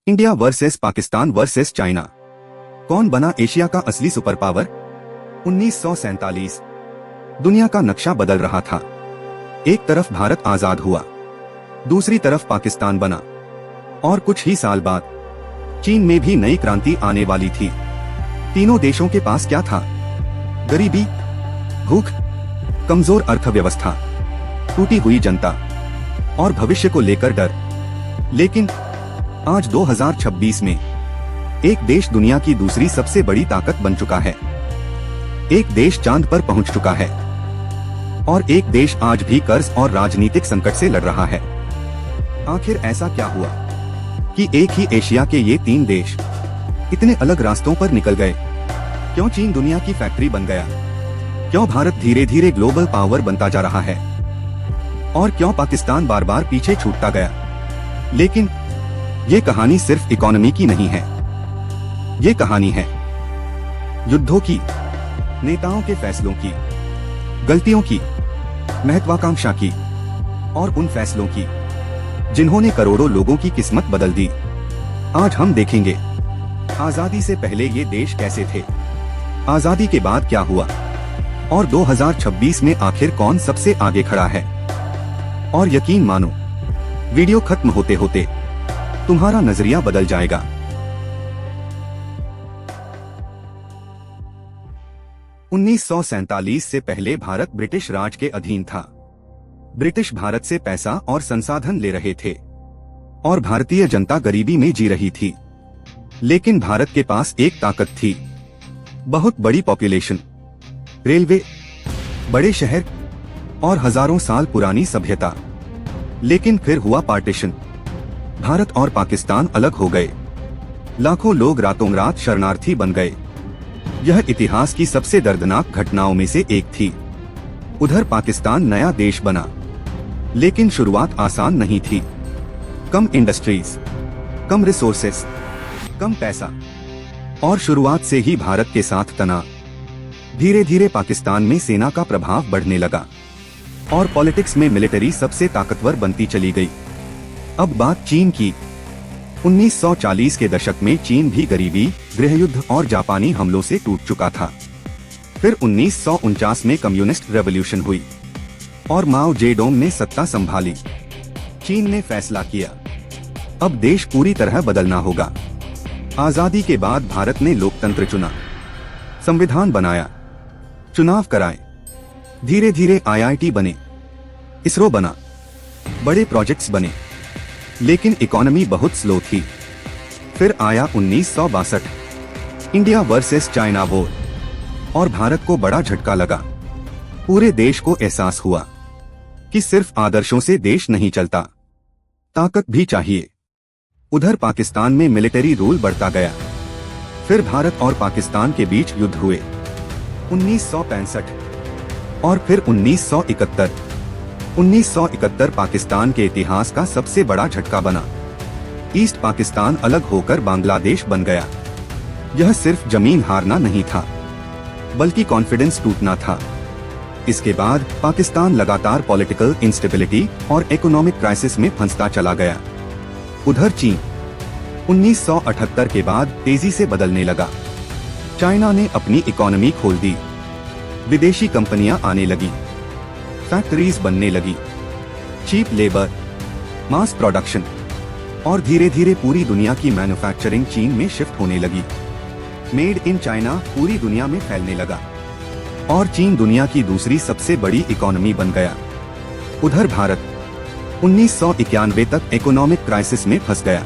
India versus Pakistan versus China. कौन बना Asia का असली सुपर पावर? 1947। दुनिया का नक्शा बदल रहा था। एक तरफ भारत आजाद हुआ, दूसरी तरफ पाकिस्तान बना, और कुछ ही साल बाद चीन में भी नई क्रांति आने वाली थी। तीनों देशों के पास क्या था? गरीबी, भूख, कमजोर अर्थव्यवस्था, टूटी हुई जनता और भविष्य को लेकर डर। लेकिन आज 2026 में एक देश दुनिया की दूसरी सबसे बड़ी ताकत बन चुका है। एक देश चांद पर पहुंच चुका है और एक देश आज भी कर्ज और राजनीतिक संकट से लड़ रहा है। आखिर ऐसा क्या हुआ कि एक ही एशिया के ये तीन देश इतने अलग रास्तों पर निकल गए? क्यों चीन दुनिया की फैक्ट्री बन गया? क्यों भारत धीरे धीरे ग्लोबल पावर बनता जा रहा है? और क्यों पाकिस्तान बार बार पीछे छूटता गया? लेकिन ये कहानी सिर्फ इकोनॉमी की नहीं है। ये कहानी है युद्धों की, नेताओं के फैसलों की, गलतियों की, महत्वाकांक्षा की और उन फैसलों की जिन्होंने करोड़ों लोगों की किस्मत बदल दी। आज हम देखेंगे आजादी से पहले ये देश कैसे थे, आजादी के बाद क्या हुआ, और 2026 में आखिर कौन सबसे आगे खड़ा है। और यकीन मानो, वीडियो खत्म होते होते तुम्हारा नजरिया बदल जाएगा। उन्नीस से पहले भारत ब्रिटिश राज के अधीन था। ब्रिटिश भारत से पैसा और संसाधन ले रहे थे और भारतीय जनता गरीबी में जी रही थी। लेकिन भारत के पास एक ताकत थी, बहुत बड़ी पॉपुलेशन, रेलवे, बड़े शहर और हजारों साल पुरानी सभ्यता। लेकिन फिर हुआ पार्टीशन। भारत और पाकिस्तान अलग हो गए। लाखों लोग रातों रात शरणार्थी बन गए। यह इतिहास की सबसे दर्दनाक घटनाओं में से एक थी। उधर पाकिस्तान नया देश बना, लेकिन शुरुआत आसान नहीं थी। कम इंडस्ट्रीज, कम रिसोर्सेस, कम पैसा और शुरुआत से ही भारत के साथ तनाव। धीरे धीरे पाकिस्तान में सेना का प्रभाव बढ़ने लगा और पॉलिटिक्स में मिलिट्री सबसे ताकतवर बनती चली गई। अब बात चीन की। 1940 के दशक में चीन भी गरीबी, गृहयुद्ध और जापानी हमलों से टूट चुका था। फिर 1949 में कम्युनिस्ट रेवोल्यूशन हुई और माओ जेडोंग ने सत्ता संभाली। चीन ने फैसला किया, अब देश पूरी तरह बदलना होगा। आजादी के बाद भारत ने लोकतंत्र चुना, संविधान बनाया, चुनाव कराए। धीरे धीरे IIT बने, इसरो बना, बड़े प्रोजेक्ट्स बने। लेकिन इकोनॉमी बहुत स्लो थी। फिर आया 1962, इंडिया वर्सेस चाइना वॉर, और भारत को बड़ा झटका लगा। पूरे देश को एहसास हुआ कि सिर्फ आदर्शों से देश नहीं चलता, ताकत भी चाहिए। उधर पाकिस्तान में मिलिट्री रूल बढ़ता गया। फिर भारत और पाकिस्तान के बीच युद्ध हुए 1965 और फिर 1971। 1971 पाकिस्तान के इतिहास का सबसे बड़ा झटका बना। ईस्ट पाकिस्तान अलग होकर बांग्लादेश बन गया। यह सिर्फ जमीन हारना नहीं था, बल्कि कॉन्फिडेंस टूटना था। इसके बाद पाकिस्तान लगातार पॉलिटिकल इंस्टेबिलिटी और इकोनॉमिक क्राइसिस में फंसता चला गया। उधर चीन 1978 के बाद तेजी से बदलने लगा। चाइना ने अपनी इकोनॉमी खोल दी, विदेशी कंपनियां आने लगी, फैक्ट्रीज बनने लगी, चीप लेबर, मास प्रोडक्शन, और धीरे धीरे पूरी दुनिया की मैन्युफैक्चरिंग चीन में शिफ्ट होने लगी। मेड इन चाइना पूरी दुनिया में फैलने लगा और चीन दुनिया की दूसरी सबसे बड़ी इकोनॉमी बन गया। उधर भारत 1991 तक इकोनॉमिक क्राइसिस में फंस गया।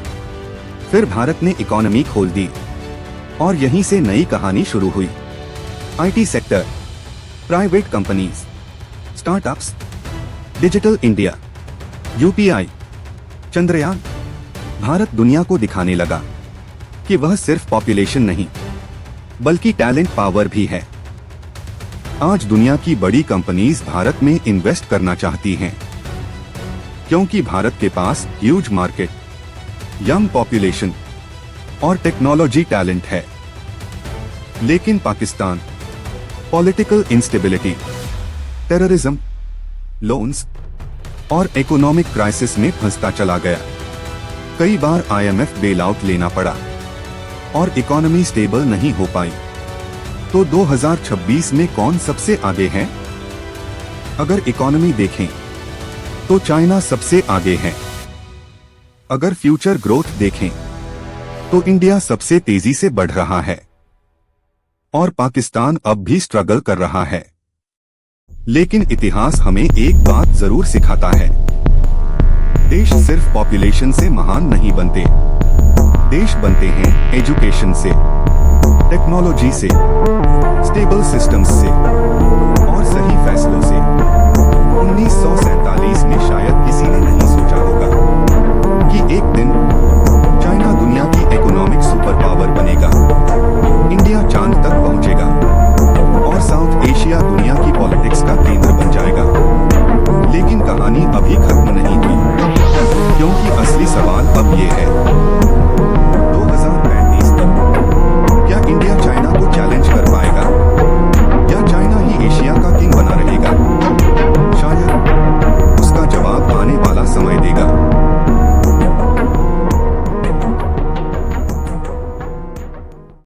फिर भारत ने इकोनॉमी खोल दी और यहीं से नई कहानी शुरू हुई। IT sector, private companies, startups, digital India, UPI, Chandrayaan. Bharat दुनिया को दिखाने लगा कि वह सिर्फ पॉपुलेशन नहीं, बल्कि टैलेंट पावर भी है। आज दुनिया की बड़ी कंपनीज भारत में इन्वेस्ट करना चाहती हैं, क्योंकि भारत के पास ह्यूज मार्केट, यंग पॉपुलेशन और टेक्नोलॉजी टैलेंट है। लेकिन Pakistan political instability, terrorism, loans और इकोनॉमिक क्राइसिस में फंसता चला गया। कई बार IMF बेल आउट लेना पड़ा और इकोनॉमी स्टेबल नहीं हो पाई। तो 2026 में कौन सबसे आगे है? अगर इकोनॉमी देखें तो चाइना सबसे आगे है। अगर फ्यूचर ग्रोथ देखें तो इंडिया सबसे तेजी से बढ़ रहा है और पाकिस्तान अब भी स्ट्रगल कर रहा है। लेकिन इतिहास हमें एक बात जरूर सिखाता है, देश सिर्फ पॉपुलेशन से महान नहीं बनते, देश बनते हैं एजुकेशन से, टेक्नोलॉजी से, स्टेबल सिस्टम्स से और सही फैसलों से। 1947 में